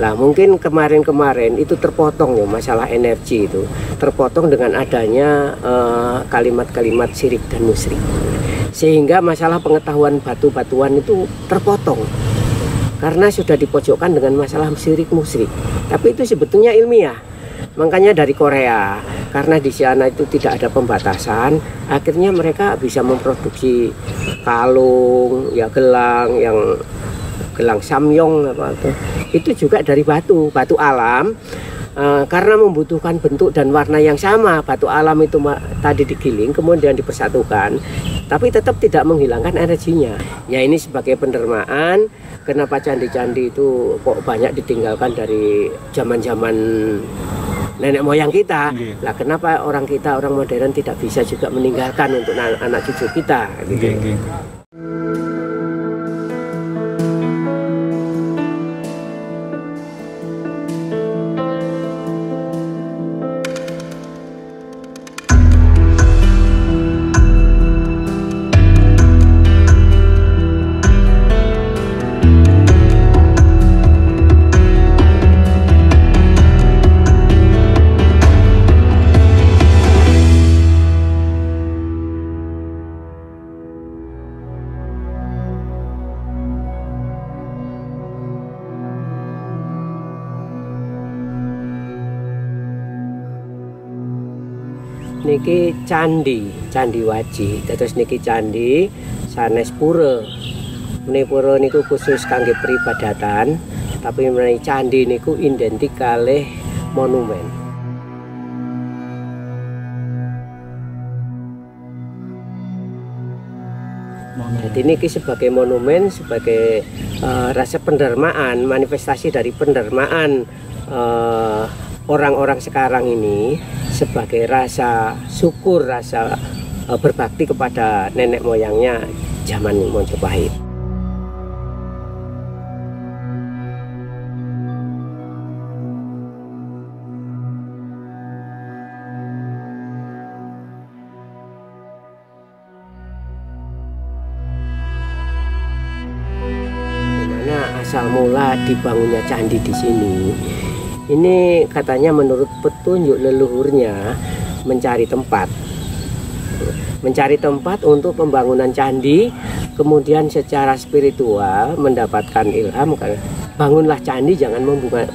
Nah mungkin kemarin-kemarin itu terpotong ya masalah energi itu, terpotong dengan adanya kalimat-kalimat syirik dan musyrik, sehingga masalah pengetahuan batu-batuan itu terpotong karena sudah dipojokkan dengan masalah syirik musyrik. Tapi itu sebetulnya ilmiah. Makanya dari Korea, karena di sana itu tidak ada pembatasan, akhirnya mereka bisa memproduksi kalung, ya gelang, yang gelang samyong apa itu juga dari batu alam. Karena membutuhkan bentuk dan warna yang sama, batu alam itu tadi digiling kemudian dipersatukan, tapi tetap tidak menghilangkan energinya. Ya ini sebagai pendermaan, kenapa candi-candi itu kok banyak ditinggalkan dari zaman-zaman nenek moyang kita. Lah kenapa orang modern tidak bisa juga meninggalkan untuk anak cucu kita gitu. Niki candi Waji, terus niki candi sanes pura. Ini pura niku khusus kangge peribadatan, tapi mengenai candi niku identik kalih monumen. Jadi niki sebagai monumen, sebagai rasa pendermaan, manifestasi dari pendermaan orang-orang sekarang ini, sebagai rasa syukur, rasa berbakti kepada nenek moyangnya zaman Mojopahit. Dimana asal mula dibangunnya candi di sini? Ini katanya menurut petunjuk leluhurnya mencari tempat untuk pembangunan candi, kemudian secara spiritual mendapatkan ilham, bangunlah candi, jangan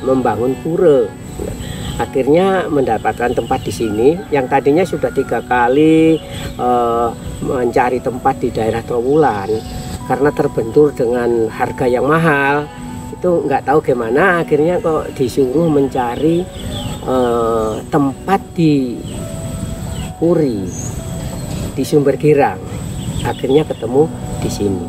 membangun pura. Akhirnya mendapatkan tempat di sini, yang tadinya sudah 3 kali mencari tempat di daerah Trowulan karena terbentur dengan harga yang mahal. Itu nggak tahu gimana, akhirnya kok disuruh mencari tempat di Puri, di Sumber Girang. Akhirnya ketemu di sini.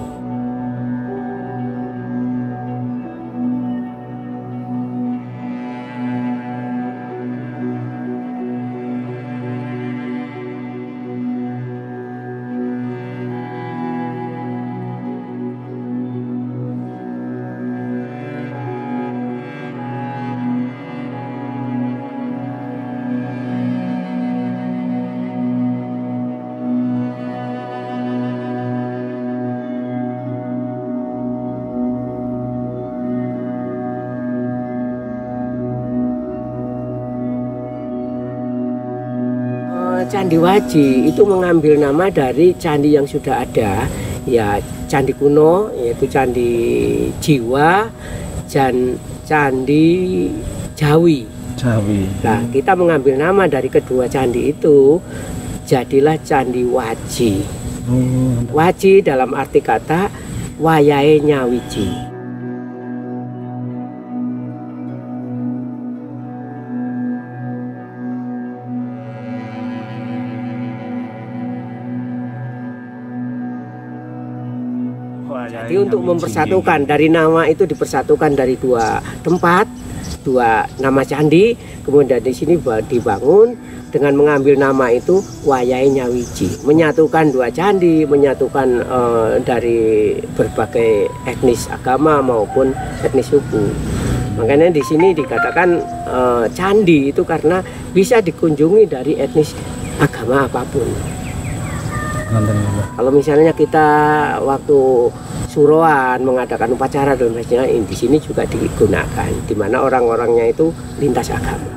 Candi Waji itu mengambil nama dari candi yang sudah ada, ya candi kuno, yaitu candi Jiwa dan candi Jawi. Nah, kita mengambil nama dari kedua candi itu, jadilah Candi Waji. Waji dalam arti kata wayahe nyawiji. Jadi untuk mempersatukan, dari nama itu dipersatukan dari 2 tempat, 2 nama candi, kemudian di sini dibangun dengan mengambil nama itu wayahe nyawiji, menyatukan 2 candi, menyatukan dari berbagai etnis agama maupun etnis suku. Makanya di sini dikatakan candi itu karena bisa dikunjungi dari etnis agama apapun. Kalau misalnya kita waktu suruhan, mengadakan upacara dan sebagainya, di sini juga digunakan, di mana orang-orangnya itu lintas agama.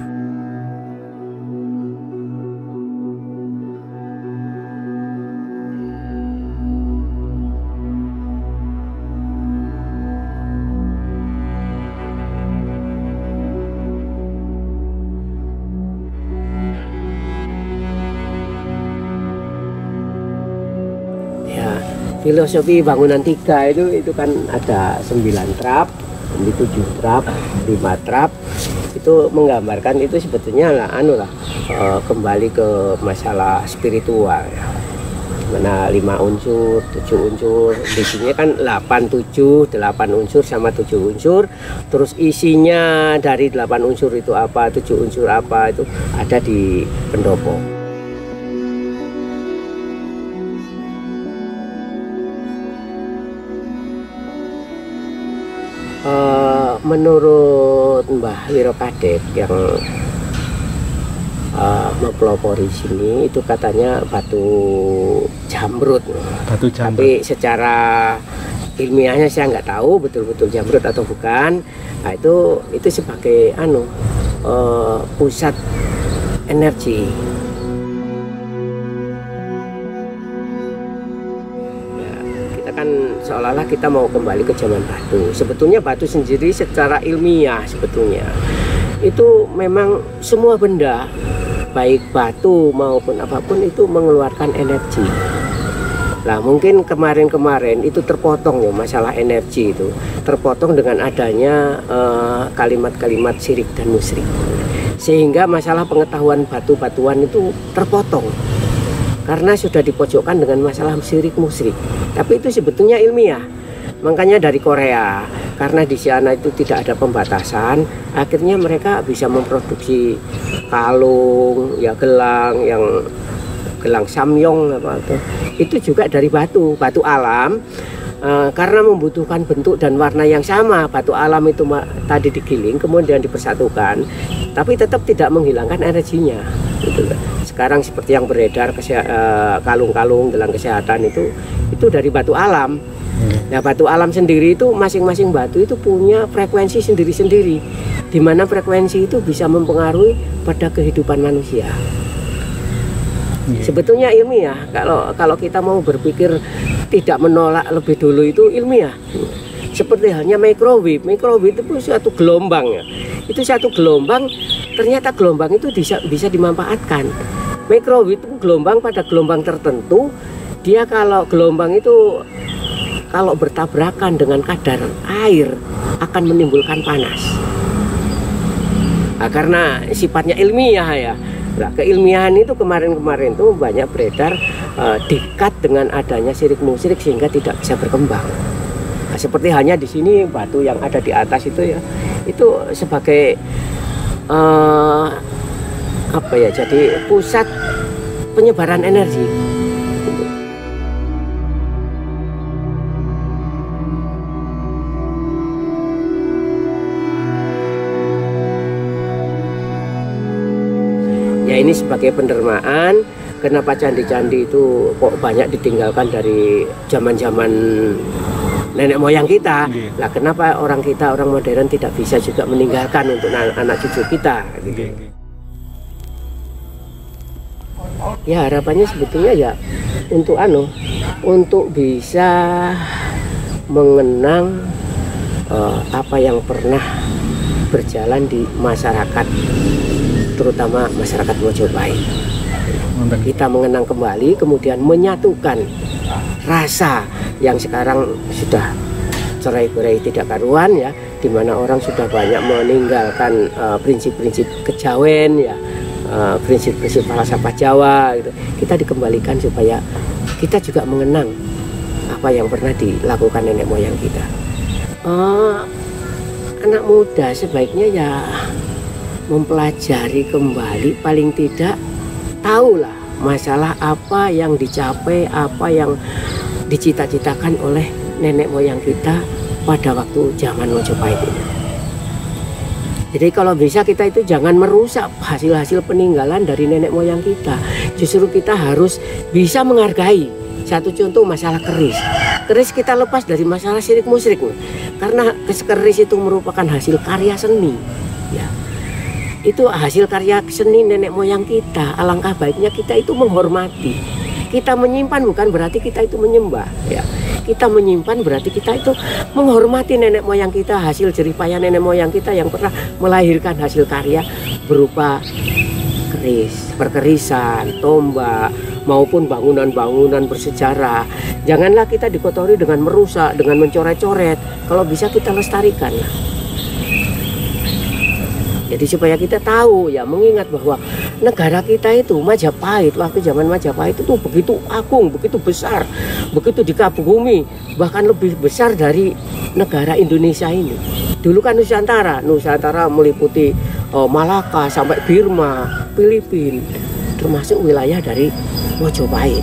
Filosofi bangunan 3 itu kan ada 9 trap, 7 trap, 5 trap. Itu menggambarkan itu sebetulnya kembali ke masalah spiritual ya. Mana 5 unsur, 7 unsur, di sini kan 8 unsur sama 7 unsur. Terus isinya dari 8 unsur itu apa, 7 unsur apa, itu ada di pendopo. Menurut Mbah Wiro Kadek yang mempelopori sini, itu katanya batu jamrut. Tapi secara ilmiahnya saya nggak tahu betul-betul jamrut atau bukan. Nah, itu sebagai pusat energi. Kan seolah-olah kita mau kembali ke zaman batu. Sebetulnya batu sendiri secara ilmiah sebetulnya itu memang semua benda, baik batu maupun apapun, itu mengeluarkan energi. Nah, mungkin kemarin itu terpotong ya, masalah energi itu terpotong dengan adanya kalimat-kalimat syirik dan musyrik, sehingga masalah pengetahuan batu-batuan itu terpotong karena sudah dipojokkan dengan masalah syirik musyrik. Tapi itu sebetulnya ilmiah. Makanya dari Korea, karena di sana itu tidak ada pembatasan, akhirnya mereka bisa memproduksi kalung, ya gelang samyong itu juga dari batu alam. Karena membutuhkan bentuk dan warna yang sama, batu alam itu tadi digiling kemudian dipersatukan, tapi tetap tidak menghilangkan energinya. Gitu. Sekarang seperti yang beredar kalung-kalung gelang kesehatan itu dari batu alam. Nah, batu alam sendiri itu masing-masing batu itu punya frekuensi sendiri-sendiri, di mana frekuensi itu bisa mempengaruhi pada kehidupan manusia. Sebetulnya ilmiah. Kalau kita mau berpikir tidak menolak lebih dulu, itu ilmiah. Seperti halnya microwave itu suatu gelombang ya. Itu satu gelombang, ternyata gelombang itu bisa dimanfaatkan. Microwave itu gelombang pada gelombang tertentu, dia kalau gelombang itu kalau bertabrakan dengan kadar air akan menimbulkan panas. Nah, karena sifatnya ilmiah ya. Nah, keilmiahan itu kemarin tuh banyak beredar dikat dengan adanya syirik musyrik sehingga tidak bisa berkembang. Nah, seperti halnya di sini batu yang ada di atas itu ya, itu sebagai jadi pusat penyebaran energi. Ya, ini sebagai pendermaan. Kenapa candi-candi itu kok banyak ditinggalkan dari zaman-zaman nenek moyang kita? Nah, kenapa orang modern tidak bisa juga meninggalkan untuk anak cucu kita? Gitu. Ya, harapannya sebetulnya ya untuk bisa mengenang apa yang pernah berjalan di masyarakat, terutama masyarakat Mojopahit. Kita mengenang kembali, kemudian menyatukan rasa yang sekarang sudah cerai-berai tidak karuan ya, di mana orang sudah banyak meninggalkan prinsip-prinsip kejawen ya, prinsip-prinsip falsafah Jawa gitu. Kita dikembalikan supaya kita juga mengenang apa yang pernah dilakukan nenek moyang kita. Anak muda sebaiknya ya mempelajari kembali, paling tidak tahulah masalah apa yang dicapai, apa yang dicita-citakan oleh nenek moyang kita pada waktu zaman Mojopahit ini. Jadi kalau bisa kita itu jangan merusak hasil-hasil peninggalan dari nenek moyang kita. Justru kita harus bisa menghargai. Satu contoh masalah keris. Keris kita lepas dari masalah syirik musyrik, karena keris itu merupakan hasil karya seni. Ya, itu hasil karya seni nenek moyang kita. Alangkah baiknya kita itu menghormati. Kita menyimpan bukan berarti kita itu menyembah. Ya, kita menyimpan berarti kita itu menghormati nenek moyang kita, hasil jerih payah nenek moyang kita yang pernah melahirkan hasil karya berupa keris, perkerisan, tombak, maupun bangunan-bangunan bersejarah. Janganlah kita dikotori dengan merusak, dengan mencoret-coret. Kalau bisa kita lestarikan. Jadi supaya kita tahu, ya, mengingat bahwa negara kita itu Majapahit, waktu zaman Majapahit itu begitu agung, begitu besar, begitu dikagumi, bahkan lebih besar dari negara Indonesia ini. Dulu kan Nusantara meliputi Malaka sampai Burma, Filipina, termasuk wilayah dari Mojopahit.